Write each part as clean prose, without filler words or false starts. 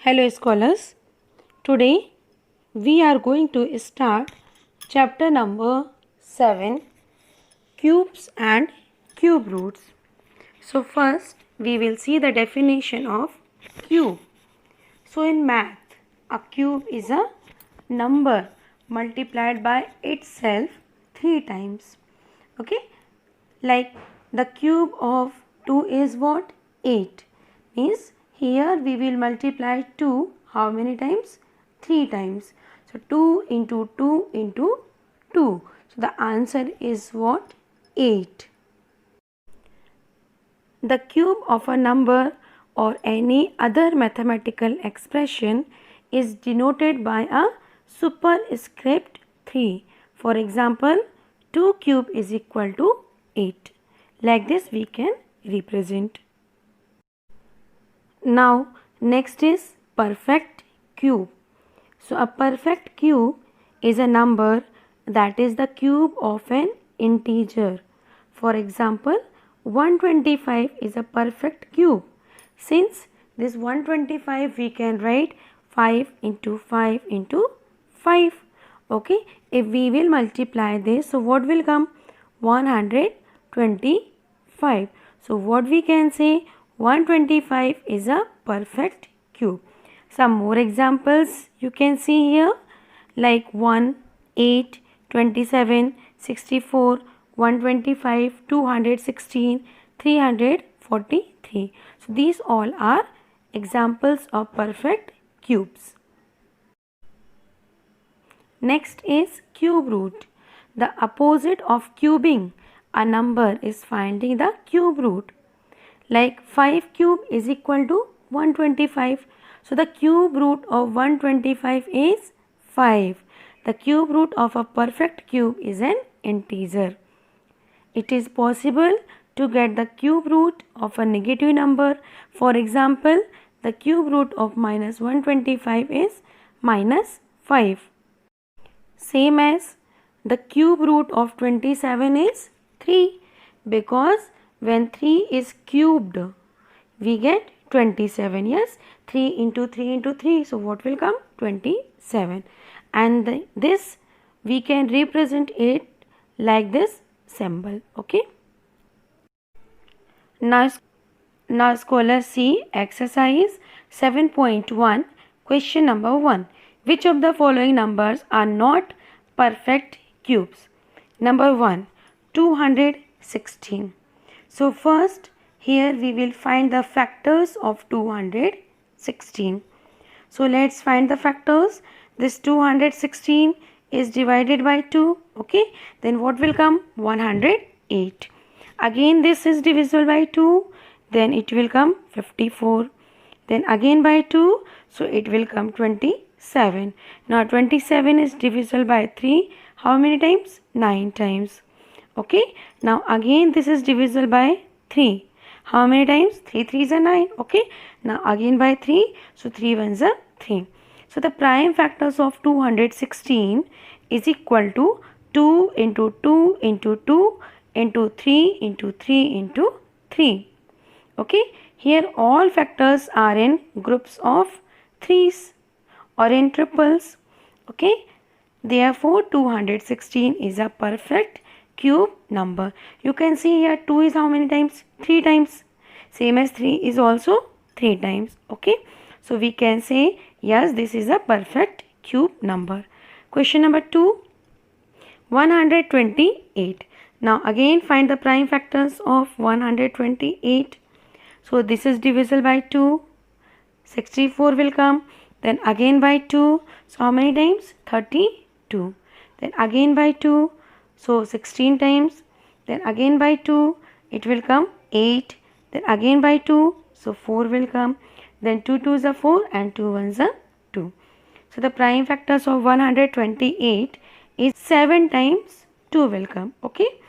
Hello scholars, today we are going to start chapter number 7, cubes and cube roots. So first we will see the definition of cube. So in math, a cube is a number multiplied by itself 3 times. Okay, like the cube of 2 is what? 8. Means here we will multiply 2 how many times? 3 times. So 2 into 2 into 2. So the answer is what? 8. The cube of a number or any other mathematical expression is denoted by a superscript 3. For example, 2 cube is equal to 8. Like this we can represent. Now next is perfect cube. So a perfect cube is a number that is the cube of an integer. For example, 125 is a perfect cube. Since this 125 we can write 5 into 5 into 5. Okay, if we will multiply this, so what will come? 125. So what we can say? 125 is a perfect cube. Some more examples you can see here, like 1, 8, 27, 64, 125, 216, 343. So these all are examples of perfect cubes. Next is cube root. The opposite of cubing a number is finding the cube root. Like 5 cube is equal to 125. So the cube root of 125 is 5. The cube root of a perfect cube is an integer. It is possible to get the cube root of a negative number. For example, the cube root of minus 125 is minus 5. Same as the cube root of 27 is 3, because when 3 is cubed, we get 27. Yes, 3 into 3 into 3. So what will come? 27. And this we can represent it like this symbol. Okay. Now scholars see exercise 7.1, question number 1. Which of the following numbers are not perfect cubes? Number 1, 216. So first here we will find the factors of 216. So let's find the factors. This 216 is divided by 2. Okay. Then what will come? 108. Again this is divisible by 2. Then it will come 54. Then again by 2. So it will come 27. Now 27 is divisible by 3. How many times? 9 times. Okay. Now again this is divisible by 3. How many times? 3 3s are 9. Okay. Now again by 3. So 3 1s are 3. So the prime factors of 216 is equal to 2 into 2 into 2 into 3 into 3 into 3. Okay. Here all factors are in groups of 3's or in triples. Okay. Therefore 216 is a perfect cube number. You can see here 2 is how many times? 3 times. Same as 3 is also 3 times. Okay. So we can say yes, this is a perfect cube number. Question number 2, 128. Now again find the prime factors of 128. So this is divisible by 2. 64 will come. Then again by 2. So how many times? 32. Then again by 2. So 16 times. Then again by 2. It will come 8. Then again by 2. So 4 will come. Then 2 2s are 4 and 2 1s are 2. So the prime factors of 128 is 7 times 2 will come. Okay.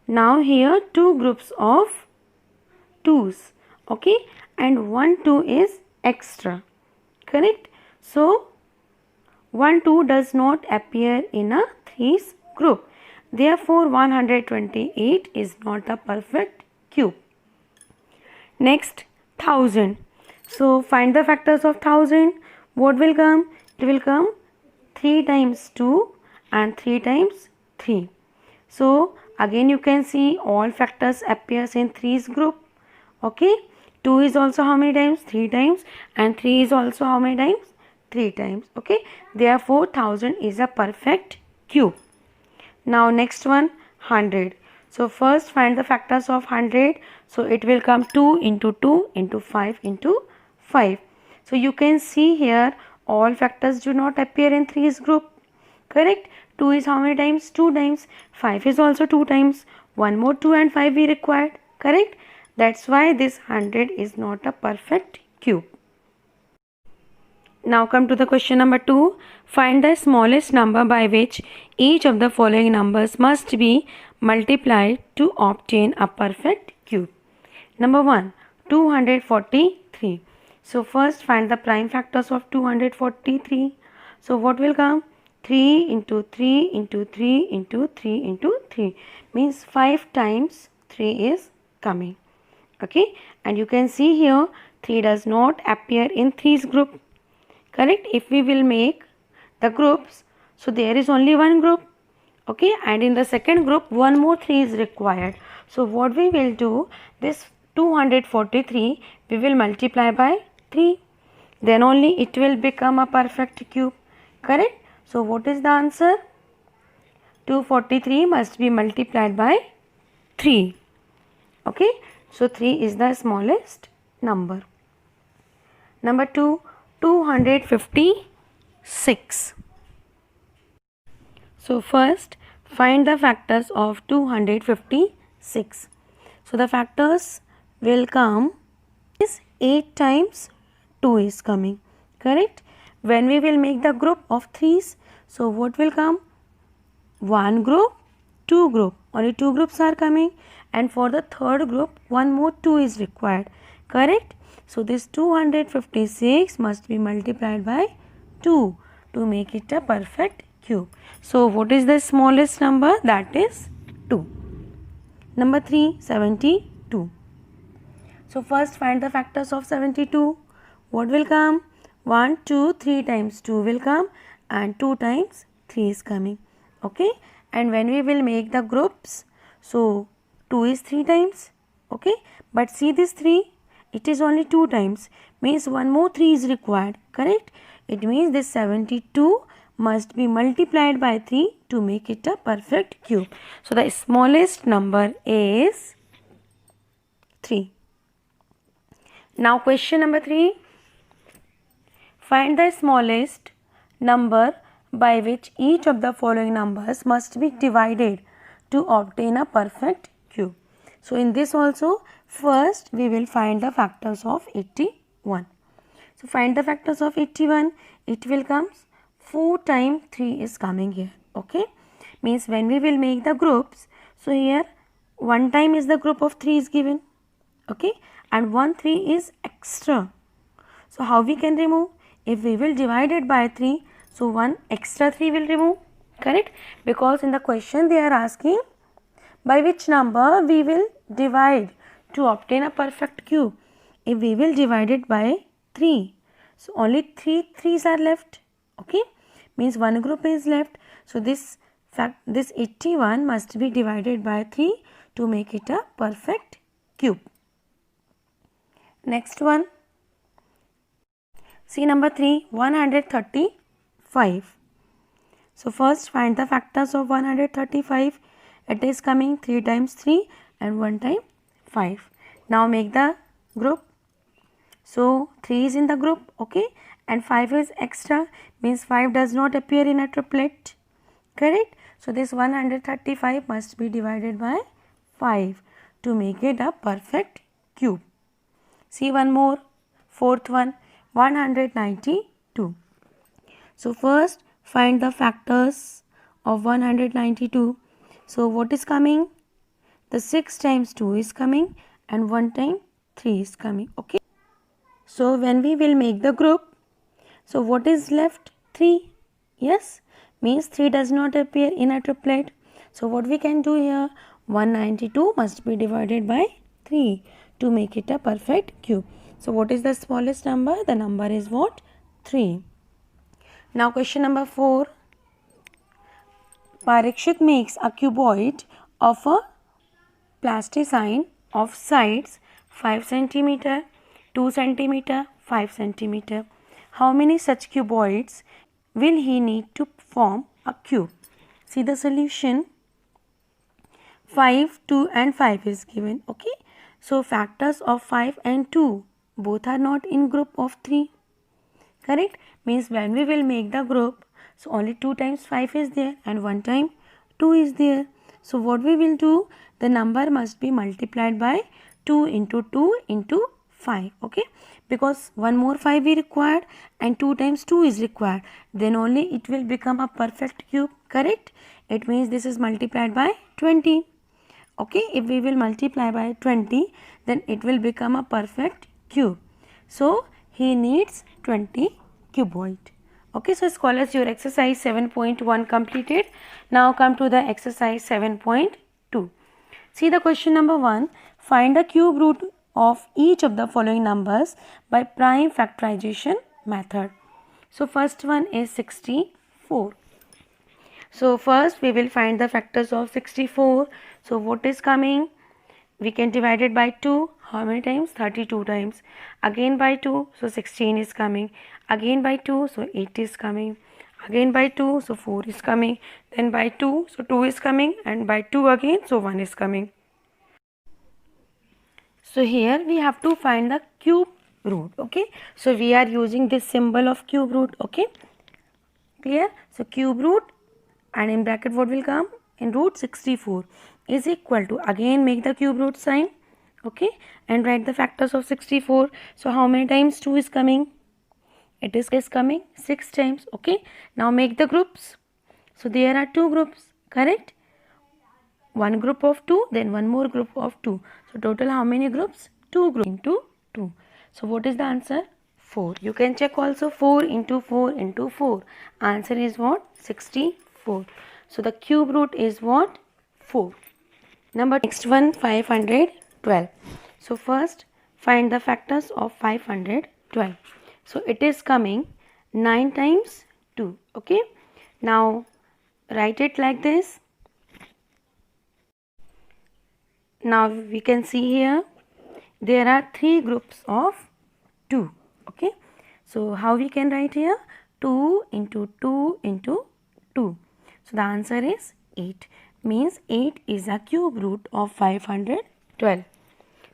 Now here two groups of 2's. Okay. And 1 2 is extra. Correct. So 1 2 does not appear in a 3's group. Therefore 128 is not a perfect cube. Next, 1000. So find the factors of 1000. What will come? It will come 3 times 2 and 3 times 3. So again you can see all factors appears in 3's group. Okay. 2 is also how many times? 3 times, and 3 is also how many times? 3 times. Okay. Therefore 1000 is a perfect cube. Now next one, 100. So first find the factors of 100. So it will come 2 into 2 into 5 into 5. So you can see here all factors do not appear in 3's group. Correct? 2 is how many times? 2 times. 5 is also 2 times. One more 2 and 5 we required. Correct? That's why this 100 is not a perfect cube. Now come to the question number 2. Find the smallest number by which each of the following numbers must be multiplied to obtain a perfect cube. Number 1, 243. So first find the prime factors of 243. So what will come? 3 into 3 into 3 into 3 into 3 means 5 times 3 is coming. Okay, and you can see here 3 does not appear in 3's group. Correct? If we will make the groups, so there is only one group. Okay, and in the second group one more 3 is required. So what we will do, this 243 we will multiply by 3, then only it will become a perfect cube. Correct? So what is the answer? 243 must be multiplied by 3. Okay, so 3 is the smallest number. Number 2, 256. So first find the factors of 256. So the factors will come is 8 times 2 is coming. Correct? When we will make the group of 3's, so what will come? One group, two group. Only two groups are coming, and for the third group one more 2 is required. Correct? So this 256 must be multiplied by 2 to make it a perfect cube. So what is the smallest number? That is 2. Number 3, 72. So first find the factors of 72. What will come? 1, 2, 3 times 2 will come, and 2 times 3 is coming. Okay, and when we will make the groups, so 2 is 3 times. Okay, but see this 3, it is only 2 times, means one more 3 is required. Correct? It means this 72 must be multiplied by 3 to make it a perfect cube. So the smallest number is 3. Now question number 3. Find the smallest number by which each of the following numbers must be divided to obtain a perfect cube. So in this also, first we will find the factors of 81. So find the factors of 81. It will come 4 times 3 is coming here. Okay, means when we will make the groups, so here 1 time is the group of 3 is given. Okay, and 1 3 is extra. So how we can remove? If we will divide it by 3, so 1 extra 3 will remove. Correct? Because in the question they are asking by which number we will divide to obtain a perfect cube. If we will divide it by 3, so only 3 3's are left. Okay, means one group is left. So this 81 must be divided by 3 to make it a perfect cube. Next one, see number 3, 135. So first find the factors of 135. It is coming 3 times 3 and 1 time 5. Now make the group. So 3 is in the group, okay, and 5 is extra, means 5 does not appear in a triplet. Correct? So this 135 must be divided by 5 to make it a perfect cube. See one more, fourth one, 192. So first find the factors of 192. So what is coming? The 6 times 2 is coming and 1 time 3 is coming. Okay. So when we will make the group, so what is left? 3. Yes, means 3 does not appear in a triplet. So what we can do here? 192 must be divided by 3 to make it a perfect cube. So what is the smallest number? The number is what? 3. Now question number 4. Parikshit makes a cuboid of a plasticine of sides 5 cm, 2 cm, 5 cm. How many such cuboids will he need to form a cube? See the solution. 5, 2 and 5 is given. Okay. So factors of 5 and 2 both are not in group of 3. Correct? Means when we will make the group, so only 2 times 5 is there and 1 time 2 is there. So what we will do, the number must be multiplied by 2 into 2 into 5. Okay? Because one more 5 we required and 2 times 2 is required. Then only it will become a perfect cube. Correct? It means this is multiplied by 20. Okay? If we will multiply by 20, then it will become a perfect cube. So he needs 20 cuboid. Okay, so scholars, your exercise 7.1 completed. Now come to the exercise 7.2. See the question number 1. Find the cube root of each of the following numbers by prime factorization method. So first one is 64. So first we will find the factors of 64. So what is coming? We can divide it by 2. How many times? 32 times. Again by 2. So 16 is coming. Again by 2. So 8 is coming. Again by 2. So 4 is coming. Then by 2. So 2 is coming. And by 2 again. So 1 is coming. So here we have to find the cube root. Okay. So we are using this symbol of cube root. Okay. Clear? So cube root, and in bracket what will come? In root 64 is equal to, again make the cube root sign, okay, and write the factors of 64. So how many times 2 is coming? It is coming 6 times. Okay, now make the groups. So there are 2 groups, correct? One group of 2, then one more group of 2. So total how many groups? 2 groups into 2. So what is the answer? 4. You can check also 4 into 4 into 4. Answer is what? 64. So the cube root is what? 4. Next one, 512. So first find the factors of 512. So it is coming 9 times 2. Okay. Now write it like this. Now we can see here there are 3 groups of 2. Okay. So how we can write here? 2 into 2 into 2. So the answer is 8. Means 8 is a cube root of 512.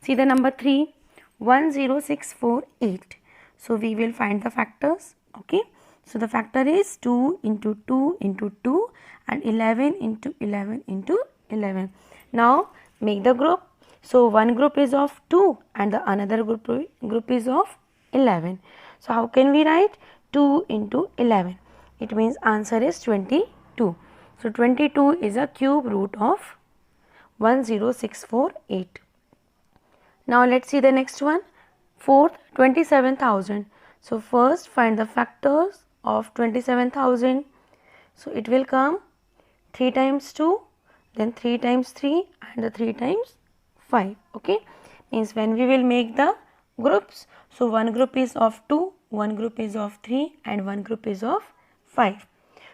See the number 3, 10648. So we will find the factors. Okay. So the factor is 2 into 2 into 2 and 11 into 11 into 11. Now make the group. So one group is of 2 and the another group is of 11. So how can we write? 2 into 11. It means answer is 22. So 22 is a cube root of 10648. Now let's see the next one. Fourth, 27,000. So first find the factors of 27,000. So it will come 3 times 2, then 3 times 3 and 3 times 5. Okay. Means when we will make the groups, so one group is of 2, one group is of 3 and one group is of 5.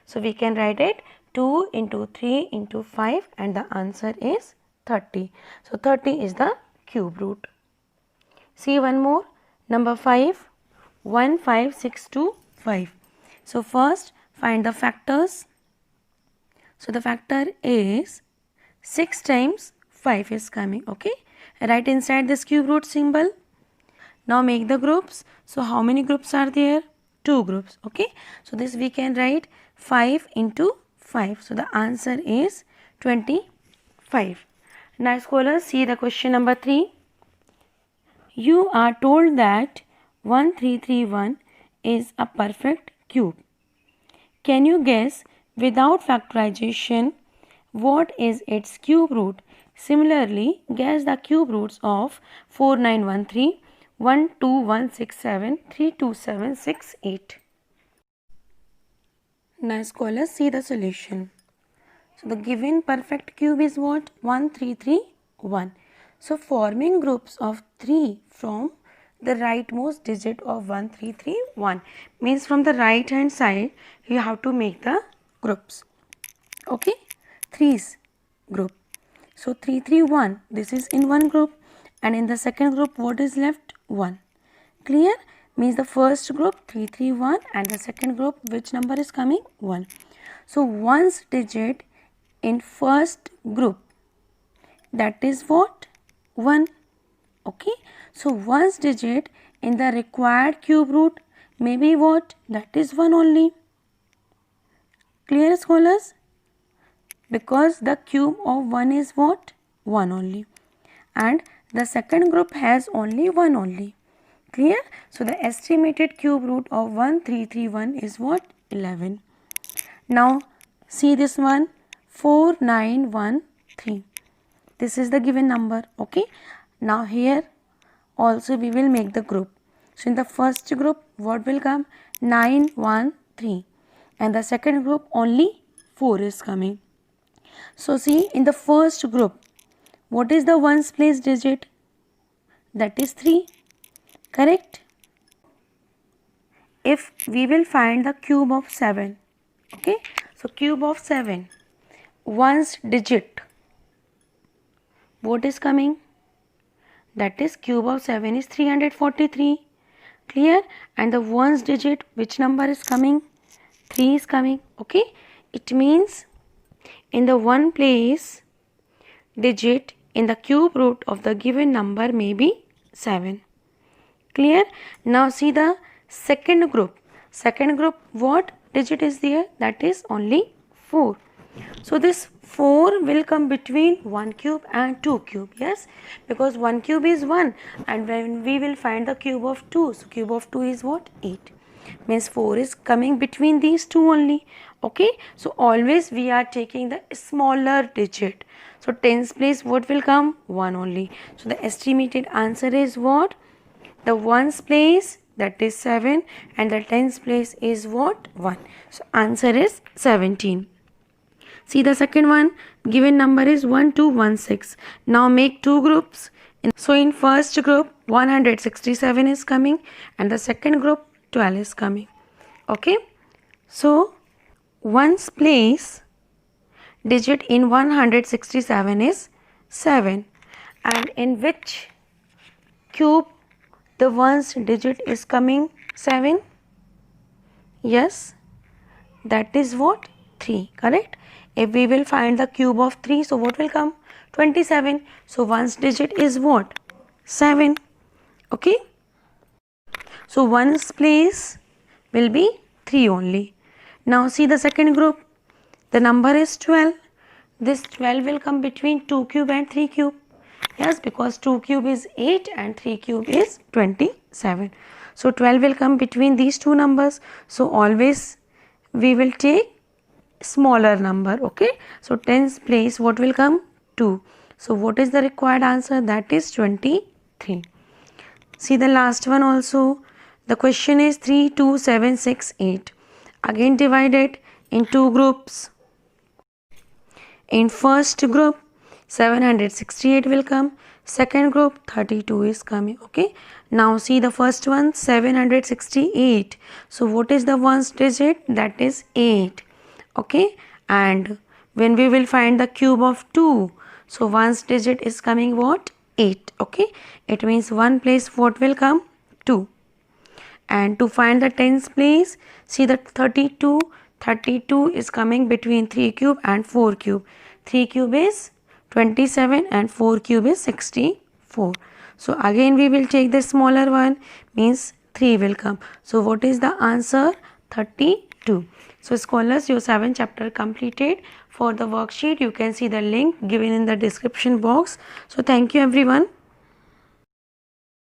So we can write it 2 into 3 into 5 and the answer is 30. So 30 is the cube root. See one more. Number 5, 15625. So first find the factors. So the factor is 6 times 5 is coming. Okay. Write inside this cube root symbol. Now make the groups. So how many groups are there? 2 groups. Okay. So this we can write 5 into 5. So the answer is 25. Now scholars, see the question number 3. You are told that 1331 is a perfect cube. Can you guess without factorization what is its cube root? Similarly, guess the cube roots of 4913, 12167, 32768. Now scholars, see the solution. So the given perfect cube is what? 1331. So forming groups of 3 from the rightmost digit of 1331. Means from the right hand side you have to make the groups. Okay, 3's group. So 331, this is in one group, and in the second group what is left? 1. Clear? Means the first group 331 and the second group which number is coming? 1. So 1's digit in first group, that is what? 1. Okay, so 1's digit in the required cube root may be what? That is 1 only. Clear, scholars? Because the cube of 1 is what? 1 only, and the second group has only 1 only. Clear? So the estimated cube root of 1331 is what? 11. Now see this one, 4913. This is the given number. Okay, now here also we will make the group. So in the first group what will come? 913, and the second group only 4 is coming. So see, in the first group, what is the ones place digit? That is 3. Correct? If we will find the cube of 7, okay? So cube of 7, ones digit, what is coming? That is cube of 7 is 343. Clear? And the ones digit, which number is coming? 3 is coming. Okay? It means in the one place digit in the cube root of the given number may be 7. Clear? Now see the second group. Second group, what digit is there? That is only 4. So this 4 will come between 1 cube and 2 cube. Yes, because 1 cube is 1, and when we will find the cube of 2, so cube of 2 is what? 8. Means 4 is coming between these two only. Okay, so always we are taking the smaller digit. So tens place what will come? 1 only. So the estimated answer is what? The ones place, that is 7, and the tens place is what? 1. So answer is 17. See the second one, given number is 1216. Now make two groups. So in first group 167 is coming, and the second group 12 is coming. Okay, so ones place digit in 167 is 7, and in which cube the ones digit is coming? 7. Yes, that is what? 3. Correct? If we will find the cube of 3, so what will come? 27. So ones digit is what? 7. Okay, so ones place will be 3 only. Now see the second group, the number is 12. This 12 will come between 2 cube and 3 cube. Yes, because 2 cube is 8 and 3 cube is 27. So 12 will come between these two numbers. So always we will take smaller number. Okay, so tens place what will come? 2. So what is the required answer? That is 23. See the last one also. The question is 3, 2, 7, 6, 8. Again divided in two groups. In first group 768 will come, second group 32 is coming. Okay, now see the first one 768. So what is the ones digit? That is 8. Okay, and when we will find the cube of 2, so ones digit is coming what? 8. Okay, it means one place what will come? 2. And to find the tens place, see the 32. 32 is coming between 3 cube and 4 cube. 3 cube is 27 and 4 cube is 64. So again we will take the smaller one, means 3 will come. So what is the answer? 32. So scholars, your 7th chapter completed. For the worksheet you can see the link given in the description box. So thank you everyone.